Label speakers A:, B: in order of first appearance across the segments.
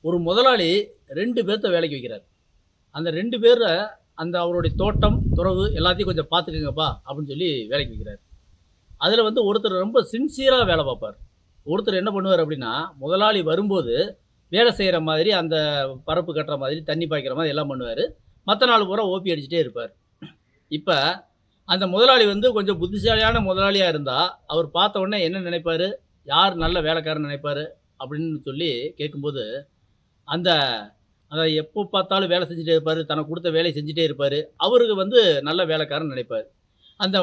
A: ஒரு முதலாளி 2 பேர்த்த வேலைக்கு வைக்கிறார். அந்த 2 பேர அவருடைய தோட்டம், துறவு எல்லாத்தையும் கொஞ்சம் பார்த்துக்கங்கப்பா அப்படின்னு சொல்லி வேலைக்கு வைக்கிறார். அதில வந்து ஒருத்தர் ரொம்ப சின்சியரா வேலை பார்ப்பார். ஒருத்தர் என்ன பண்ணுவார் அப்படின்னா, முதலாளி வரும்போது வேலை செய்ற மாதிரி, அந்த பரப்பு கட்டுற மாதிரி, தண்ணி பாய்க்கிற மாதிரி எல்லாம் பண்ணுவாரு. மத்த நாள் பூரா ஓபி அடிச்சுட்டே இருப்பார். இப்ப அந்த முதலாளி வந்து கொஞ்சம் புத்திசாலியான முதலாளியா இருந்தா, அவர் பார்த்த உடனே என்ன நினைப்பாரு? யார் நல்ல வேலைக்காரன்னு நினைப்பாரு? அப்படின்னு சொல்லி கேட்கும்போது, அந்த அத எப்போ பார்த்தாலும் வேலை செஞ்சுட்டே இருப்பாரு. தனக்கு குடுத்த வேலைய செஞ்சுட்டே இருப்பாரு. அவருக்கு வந்து நல்ல வேலைக்காரன்னு நினைப்பாரு. அந்த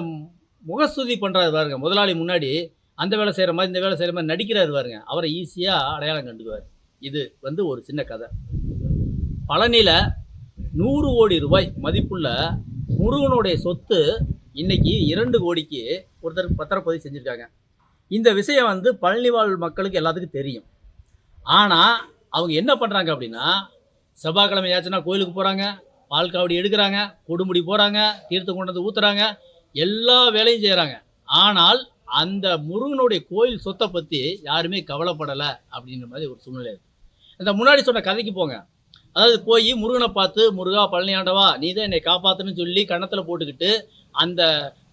A: முகஸ்துதி பண்றாரு பாருங்க, முதலாளி முன்னாடி அந்த வேலை செய்ற மாரி, இந்த வேலை செய்ற மாரி நடிக்கிறாரு பாருங்க. அவர ஈஸியா அடையாளம் கண்டுக்குவாரு. இது வந்து ஒரு சின்ன கதை. பழனியில ரூ. 100,00,00,000 மதிப்புள்ள முருகனுடைய சொத்து இன்னைக்கு 2,00,00,000க்கு ஒருத்தர் பத்திரப்பதிவு செஞ்சிருக்காங்க. இந்த விஷயம் வந்து பழனி வாழ் மக்களுக்கு எல்லாத்துக்கும் தெரியும். ஆனா, அவங்க என்ன பண்றாங்க அப்படின்னா, செவ்வாய்க்கிழமை ஆச்சுன்னா கோயிலுக்கு போறாங்க, பால் காவடி எடுக்குறாங்க, கொடுமுடி போறாங்க, தீர்த்தம் கொண்டு வந்து ஊத்துறாங்க, எல்லா வேலையும் செய்றாங்க. ஆனால், அந்த முருகனுடைய கோயில் சொத்த பத்தி யாருமே கவலைப்படல அப்படிங்கிற மாரி ஒரு சூழ்நிலை இருக்கு. இந்த முன்னாடி சொன்ன கதைக்கு போங்க. அதாவது போயி முருகன பார்த்து, "முருகா பழனி ஆண்டவா, நீ தான் என்னை காப்பாத்தணும்னு" சொல்லி கன்னத்துல போட்டுக்கிட்டு, அந்த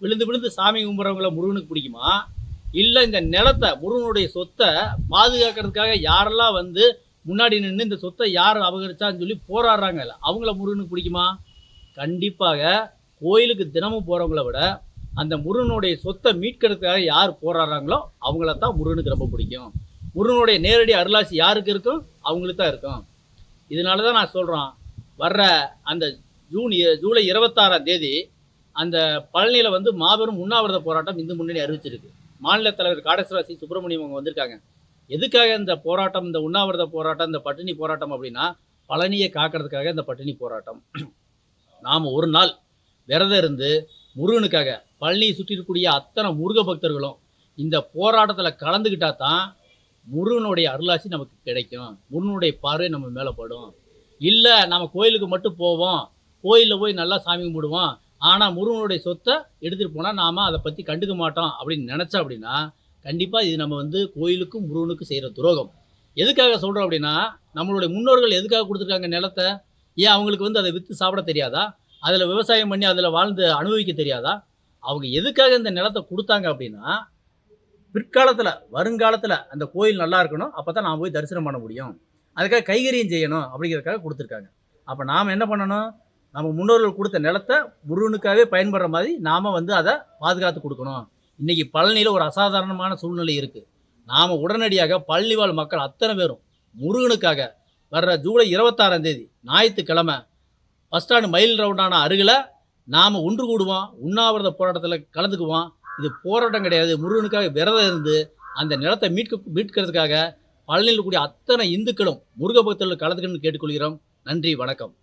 A: விழுந்து விழுந்து சாமி கும்பிட்றவங்கள முருகனுக்கு பிடிக்குமா? இல்ல இந்த நிலத்த, முருகனுடைய சொத்த பாதுகாக்கிறதுக்காக யாரெல்லாம் வந்து முன்னாடி நின்னு இந்த சொத்த யார் அபகரிச்சான்னு சொல்லி போராடுறாங்கல்ல, அவங்கள முருகனுக்கு பிடிக்குமா? கண்டிப்பாக கோயிலுக்கு தினமும் போறவங்கள விட, அந்த முருகனுடைய சொத்த மீட்கிறதுக்காக யார் போராடுறாங்களோ, அவங்கள தான் முருகனுக்கு ரொம்ப பிடிக்கும். முருகனுடைய நேரடி அருளாசி யாருக்கு இருக்கும்? அவங்களுக்கு தான் இருக்கும். இதனால தான் நான் சொல்றோம், வர்ற அந்த ஜூலை 26ஆம் தேதி அந்த பழனியில வந்து மாபெரும் உண்ணாவிரத போராட்டம் இந்து முன்னணி அறிவிச்சிருக்கு. மாநில தலைவர் காடேஸ்வர சி. சுப்பிரமணியம் அவங்க வந்திருக்காங்க. எதுக்காக இந்த போராட்டம், இந்த உண்ணாவிரத போராட்டம், இந்த பட்டினி போராட்டம் அப்படின்னா, பழனியை காக்கிறதுக்காக இந்த பட்டினி போராட்டம். நாம ஒரு நாள் விரதம் இருந்து முருகனுக்காக, பழனியை சுற்றி இருக்கக்கூடிய அத்தனை முருக பக்தர்களும் இந்த போராட்டத்தில் கலந்துக்கிட்டா தான் முருகனுடைய அருளாசி நமக்கு கிடைக்கும். முருகனுடைய பார்வை நம்ம மேலே படும். இல்லை நம்ம கோயிலுக்கு மட்டும் போவோம், கோயிலில் போய் நல்லா சாமி கும்பிடுவோம், ஆனால் முருகனுடைய சொத்தை எடுத்துகிட்டு போனால் நாம் அதை பற்றி கண்டுக்க மாட்டோம் அப்படின்னு நினச்சா அப்படின்னா, கண்டிப்பாக இது நம்ம வந்து கோயிலுக்கும் முருகனுக்கும் செய்கிற துரோகம். எதுக்காக சொல்கிறோம் அப்படின்னா, நம்மளுடைய முன்னோர்கள் எதுக்காக கொடுத்துருக்காங்க நிலத்தை? ஏன் அவங்களுக்கு வந்து அதை விற்று சாப்பிட தெரியாதா? அதில் விவசாயம் பண்ணி அதில் வாழ்ந்து அனுபவிக்க தெரியாதா? அவங்க எதுக்காக இந்த நிலத்தை கொடுத்தாங்க அப்படின்னா, பிற்காலத்தில், வருங்காலத்தில் அந்த கோயில் நல்லா இருக்கணும். அப்போ தான் நான் போய் தரிசனம் பண்ண முடியும். அதுக்காக கைகரியம் செய்யணும் அப்படிங்கிறதுக்காக கொடுத்துருக்காங்க. அப்போ நாம் என்ன பண்ணணும்? நம்ம முன்னோர்கள் கொடுத்த நிலத்தை முருகனுக்காகவே பயன்படுற மாதிரி நாம் வந்து அதை பாதுகாத்து கொடுக்கணும். இன்றைக்கி பழனியில் ஒரு அசாதாரணமான சூழ்நிலை இருக்குது. நாம் உடனடியாக பழனி வாழ் மக்கள் அத்தனை பேரும் முருகனுக்காக வர்ற ஜூலை 26ஆம் தேதி ஞாயிற்றுக்கிழமை பஸ் ஸ்டாண்டு மயில் ரவுண்டான அருகில் நாம் ஒன்று கூடுவோம், உண்ணாவிரத போராட்டத்தில் கலந்துக்குவோம். இது போராட்டம் கிடையாது. முருகனுக்காக விரதம் இருந்து அந்த நிலத்தை மீட்கிறதுக்காக பழனியில் கூடிய அத்தனை இந்துக்களும் முருக பக்தர்கள் கலந்துக்கணும்னு கேட்டுக்கொள்கிறோம். நன்றி, வணக்கம்.